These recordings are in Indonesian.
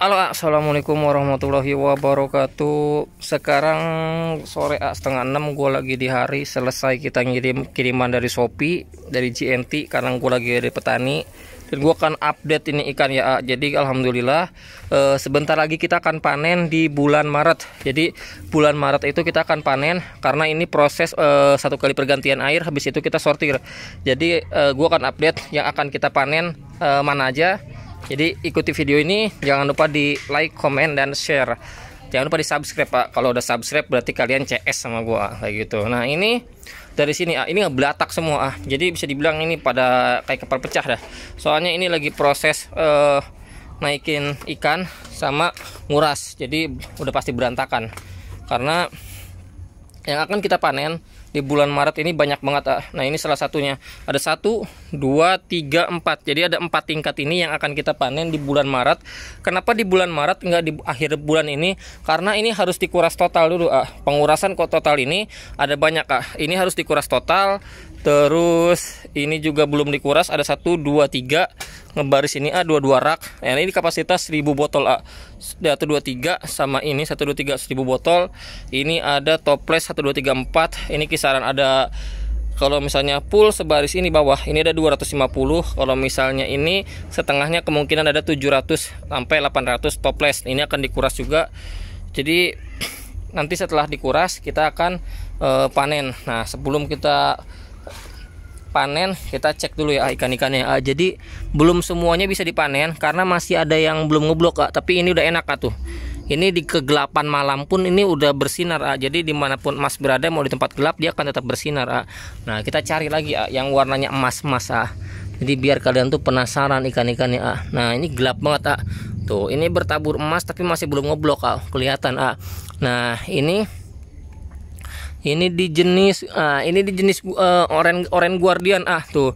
Halo, assalamualaikum warahmatullahi wabarakatuh. Sekarang sore setengah 6, gue lagi di hari selesai kita ngirim kiriman dari Shopee, dari GNT, karena gue lagi dari petani. Dan gue akan update ini ikan ya. Jadi alhamdulillah sebentar lagi kita akan panen di bulan Maret. Jadi bulan Maret itu kita akan panen, karena ini proses satu kali pergantian air, habis itu kita sortir. Jadi gue akan update yang akan kita panen mana aja. Jadi ikuti video ini, jangan lupa di like, comment, dan share. Jangan lupa di subscribe Pak. Kalau udah subscribe berarti kalian CS sama gua kayak gitu. Nah ini dari sini ini ngebelatak semua Jadi bisa dibilang ini pada kayak kepal pecah dah. Soalnya ini lagi proses naikin ikan sama nguras. Jadi udah pasti berantakan. Karena yang akan kita panen di bulan Maret ini banyak banget. Nah ini salah satunya. Ada 1, 2, 3, 4. Jadi ada 4 tingkat ini yang akan kita panen di bulan Maret. Kenapa di bulan Maret nggak di akhir bulan ini? Karena ini harus dikuras total dulu. Pengurasan kok total ini ada banyak. Ini harus dikuras total. Terus ini juga belum dikuras. Ada 1, 2, 3 ngebaris ini 2 rak. Nah, ini kapasitas 1000 botol 1, 2, 3 sama ini 1, 2, 3 1000 botol. Ini ada toples 1, 2, 3, 4. Ini kisaran ada, kalau misalnya full sebaris ini bawah ini ada 250. Kalau misalnya ini setengahnya kemungkinan ada 700 sampai 800 toples. Ini akan dikuras juga. Jadi nanti setelah dikuras kita akan panen. Nah sebelum kita panen kita cek dulu ya ikan-ikannya. Jadi belum semuanya bisa dipanen karena masih ada yang belum ngeblok tapi ini udah enak tuh. Ini di kegelapan malam pun ini udah bersinar Jadi dimanapun Mas berada, mau di tempat gelap dia akan tetap bersinar Nah kita cari lagi yang warnanya emas-emas Jadi biar kalian tuh penasaran ikan-ikannya Nah ini gelap banget Tuh ini bertabur emas tapi masih belum ngeblok kelihatan Nah ini di jenis orange guardian tuh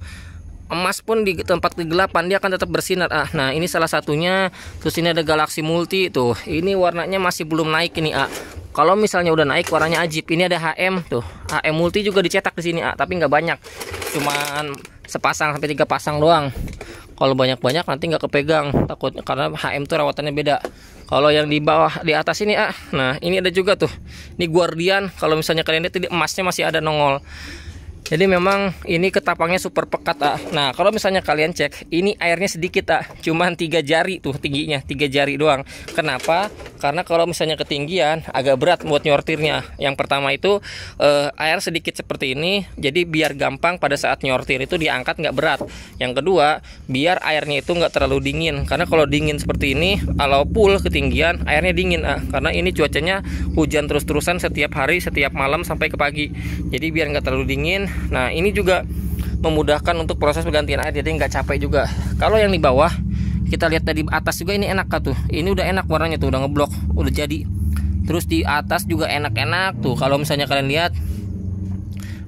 emas pun di tempat kegelapan dia akan tetap bersinar Nah ini salah satunya. Terus ini ada galaksi multi tuh, ini warnanya masih belum naik ini Kalau misalnya udah naik warnanya ajib. Ini ada HM tuh, HM multi juga dicetak di sini tapi nggak banyak, cuman sepasang sampai 3 pasang doang. Kalau banyak-banyak nanti nggak kepegang, takut, karena HM tuh rawatannya beda. Kalau yang di bawah, di atas ini nah ini ada juga tuh, ini guardian. Kalau misalnya kalian lihat emasnya masih ada nongol. Jadi memang ini ketapangnya super pekat Nah kalau misalnya kalian cek, ini airnya sedikit cuman 3 jari tuh tingginya, 3 jari doang. Kenapa? Karena kalau misalnya ketinggian agak berat buat nyortirnya. Yang pertama itu air sedikit seperti ini, jadi biar gampang pada saat nyortir itu diangkat nggak berat. Yang kedua, biar airnya itu nggak terlalu dingin. Karena kalau dingin seperti ini, kalau full ketinggian airnya dingin karena ini cuacanya hujan terus-terusan setiap hari, setiap malam sampai ke pagi. Jadi biar nggak terlalu dingin. Nah ini juga memudahkan untuk proses pergantian air, jadi nggak capek juga. Kalau yang di bawah kita lihat dari atas juga ini enak tuh. Ini udah enak warnanya tuh, udah ngeblok, udah jadi. Terus di atas juga enak-enak tuh. Kalau misalnya kalian lihat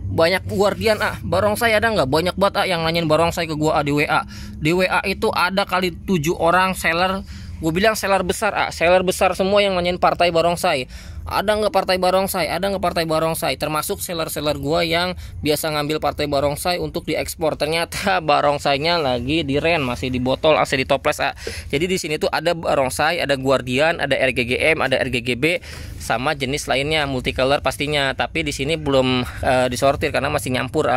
banyak guardian barongsai ada nggak? Banyak banget yang nanyain barongsai ke gua di WA. Di WA itu ada kali 7 orang seller. Gue bilang seller besar seller besar semua yang nanyain partai barongsai. Ada nggak partai barongsai? Ada nggak partai barongsai? Termasuk seller-seller gua yang biasa ngambil partai barongsai untuk diekspor. Ternyata barongsainya lagi di ren, masih di botol, masih di toples Jadi di sini tuh ada barongsai, ada guardian, ada RGGM, ada RGGB, sama jenis lainnya multicolor pastinya. Tapi di sini belum disortir karena masih nyampur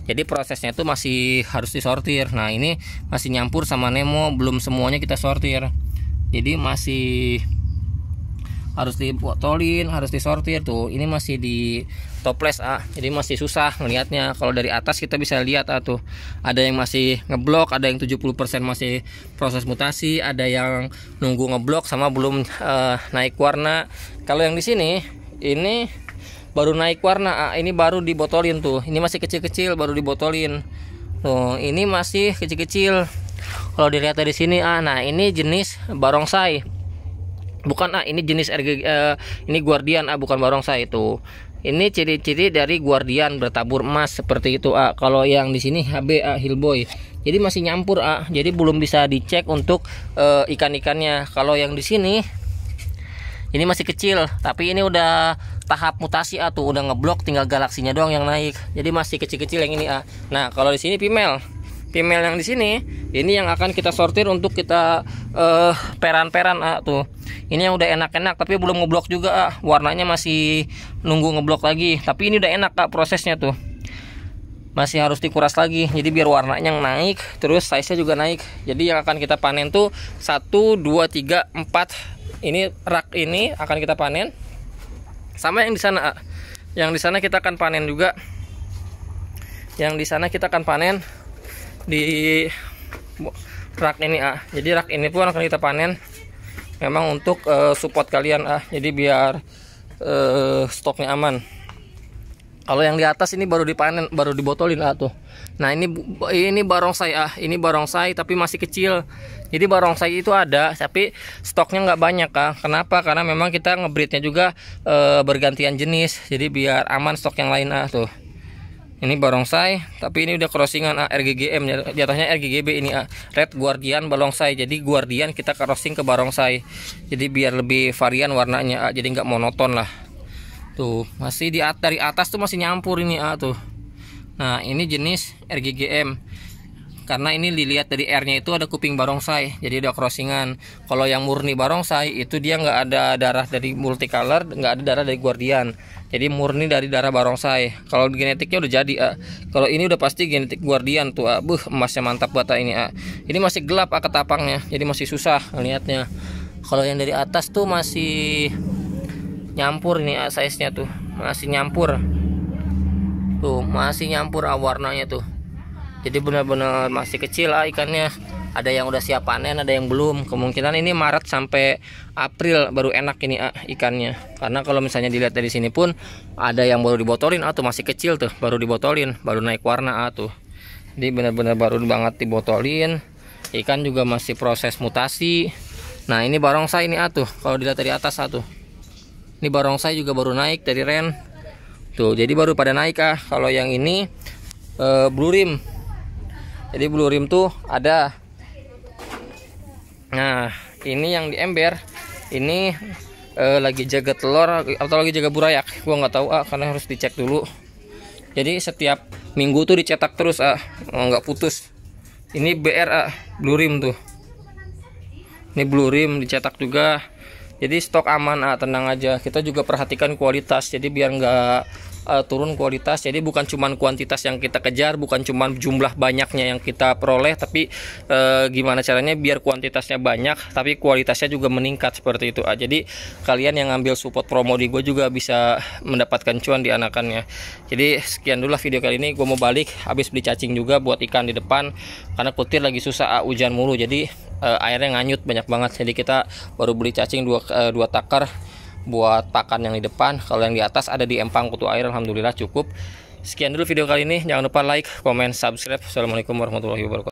Jadi prosesnya tuh masih harus disortir. Nah ini masih nyampur sama Nemo, belum semuanya kita sortir. Jadi masih harus dibotolin, harus disortir tuh. Ini masih di toples jadi masih susah ngelihatnya. Kalau dari atas kita bisa lihat tuh, ada yang masih ngeblok, ada yang 70% masih proses mutasi, ada yang nunggu ngeblok sama belum naik warna. Kalau yang di sini ini baru naik warna ini baru dibotolin tuh. Ini masih kecil-kecil baru dibotolin. Tuh, ini masih kecil-kecil. Kalau dilihat dari sini nah ini jenis barongsai. Bukan ini jenis ini guardian bukan barongsai itu. Ini ciri-ciri dari guardian bertabur emas seperti itu Kalau yang di sini HB Hillboy. Jadi masih nyampur jadi belum bisa dicek untuk ikan-ikannya. Kalau yang di sini ini masih kecil, tapi ini udah tahap mutasi tuh, udah ngeblok, tinggal galaksinya doang yang naik. Jadi masih kecil-kecil yang ini Nah kalau di sini female female yang di sini ini yang akan kita sortir untuk kita peran-peran tuh. Ini yang udah enak-enak tapi belum ngeblok juga warnanya masih nunggu ngeblok lagi. Tapi ini udah enak prosesnya tuh. Masih harus dikuras lagi. Jadi biar warnanya naik, terus size-nya juga naik. Jadi yang akan kita panen tuh 1 2 3 4. Ini rak ini akan kita panen. Sama yang di sana. Yang di sana kita akan panen juga. Yang di sana kita akan panen di rak ini Jadi rak ini pun akan kita panen memang untuk support kalian jadi biar stoknya aman. Kalau yang di atas ini baru dipanen, baru dibotolin tuh. Nah ini barongsai ini barongsai tapi masih kecil. Jadi barongsai itu ada tapi stoknya nggak banyak Kenapa? Karena memang kita ngebreednya juga bergantian jenis. Jadi biar aman stok yang lain tuh. Ini barongsai tapi ini udah crossingan RGGM, jatuhnya RGGB ini Red Guardian Barongsai. Jadi Guardian kita crossing ke barongsai. Jadi biar lebih varian warnanya jadi nggak monoton lah. Tuh masih dari atas tuh masih nyampur ini tuh. Nah ini jenis RGGM karena ini dilihat dari R-nya itu ada kuping barongsai, jadi udah crossingan. Kalau yang murni barongsai itu dia nggak ada darah dari multicolor, nggak ada darah dari Guardian, jadi murni dari darah barongsai. Kalau genetiknya udah jadi kalau ini udah pasti genetik Guardian tuh emasnya mantap buat ini Ini masih gelap ketapangnya, jadi masih susah ngelihatnya. Kalau yang dari atas tuh masih nyampur ini size nya tuh masih nyampur tuh, masih nyampur warnanya tuh. Jadi benar-benar masih kecil ikannya. Ada yang udah siap panen, ada yang belum. Kemungkinan ini Maret sampai April baru enak ini ikannya. Karena kalau misalnya dilihat dari sini pun ada yang baru dibotolin tuh masih kecil tuh, baru dibotolin, baru naik warna tuh. Jadi benar-benar baru banget dibotolin. Ikan juga masih proses mutasi. Nah ini barongsai ini tuh, kalau dilihat dari atas tuh. Ini barongsai juga baru naik dari ren tuh, jadi baru pada naik Kalau yang ini blue rim. Jadi blue rim tuh ada. Nah ini yang di ember ini lagi jaga telur atau lagi jaga burayak, gua nggak tahu karena harus dicek dulu. Jadi setiap minggu tuh dicetak terus nggak putus. Ini BR blue rim tuh. Ini blue rim dicetak juga. Jadi stok aman tenang aja. Kita juga perhatikan kualitas. Jadi biar nggak turun kualitas. Jadi bukan cuman kuantitas yang kita kejar, bukan cuman jumlah banyaknya yang kita peroleh, tapi gimana caranya biar kuantitasnya banyak tapi kualitasnya juga meningkat seperti itu. Jadi kalian yang ngambil support promo di gue juga bisa mendapatkan cuan di anakannya. Jadi sekian dulu video kali ini. Gue mau balik habis beli cacing juga buat ikan di depan karena kutir lagi susah hujan mulu. Jadi airnya nganyut banyak banget. Jadi kita baru beli cacing dua takar buat pakan yang di depan. Kalau yang di atas ada di empang kutu air, alhamdulillah cukup. Sekian dulu video kali ini. Jangan lupa like, comment, subscribe. Assalamualaikum warahmatullahi wabarakatuh.